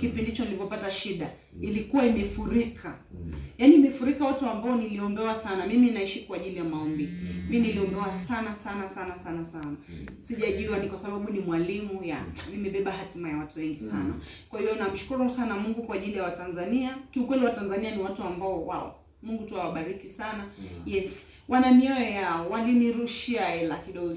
Kipindi hicho nilipopata shida ilikuwa imefurika. Yaani imefurika watu ambao niliombewa sana. Mimi naishi kwa ajili ya maombi. Mimi niliombewa sana. Sijajua ni kwa sababu ni mwalimu nimebeba hatima ya watu wengi sana. Kwa hiyo namshukuru sana Mungu kwa ajili ya Watanzania. Kiukweli Watanzania ni watu ambao wow, Mungu tu awabariki sana. Yes, wana mioyo yao, walinirushia hela kidogo.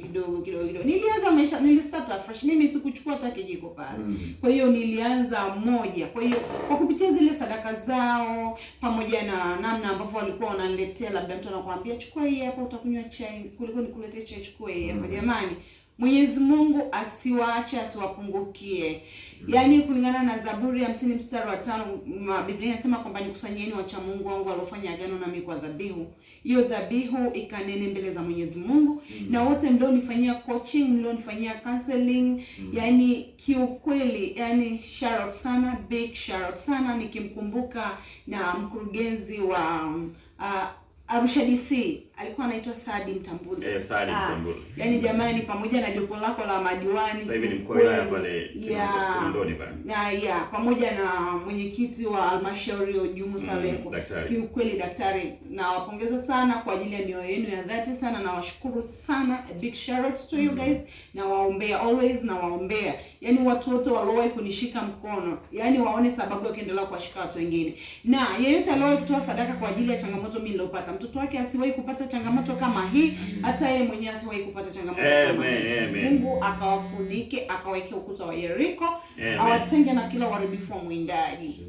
Nilistart afresh. Mimi sikuchukua hata kijiko pale. Kwa hiyo nilianza moja. Kwa hiyo kwa kupitia zile sadaka zao pamoja na namna ambavyo walikuwa wananiletea, labda mtu anakuambia chukua hii hapa utakunywa chai, kuliko nikuletee chai chukua hii hapa. Jamani, Mwenyezi Mungu asiwaache, asiwapungukie. Yaani kulingana na Zaburi ya 50 mstari wa 5, Biblia inasema kwamba nikusanyeni wacha Mungu wangu waliofanya agano nami kwa dhabihu. Hiyo dhabihu ikanene mbele za Mwenyezi Mungu. Na wote mlionifanyia coaching, mlionifanyia counseling, yani kiukweli, yani shout out sana, big shout out sana, nikimkumbuka na mkurugenzi wa Arusha DC alikuwa anaitwa Sadi Mtambuli. Sadi Mtambuli. Yaani jamani, pamoja na jopo lako la madiwani. Sasa hivi ni mkuu wa wilaya pale Kinondoni pale. Na pamoja na mwenyekiti wa halmashauri Ojumu Saleko. Kiukweli daktari, na wapongeza sana kwa ajili ya mioyo yenu ya dhati sana, na washukuru sana. A big shout out to you guys. Na waombea always, na waombea. Yaani watu wote waliowahi kunishika mkono, yaani waone sababu ya kuendelea kuwashika watu wengine. Na yeyote aliyewahi kutoa sadaka kwa ajili ya changamoto mimi niliyopata, mtoto wake asiwahi kupata changamoto kama hii, hata yeye mwenyewe asiwahi kupata changamoto kama hii. Mungu akawafunike, akaweke ukuta wa Yeriko, awatenge na kila uharibifu wa mwindaji.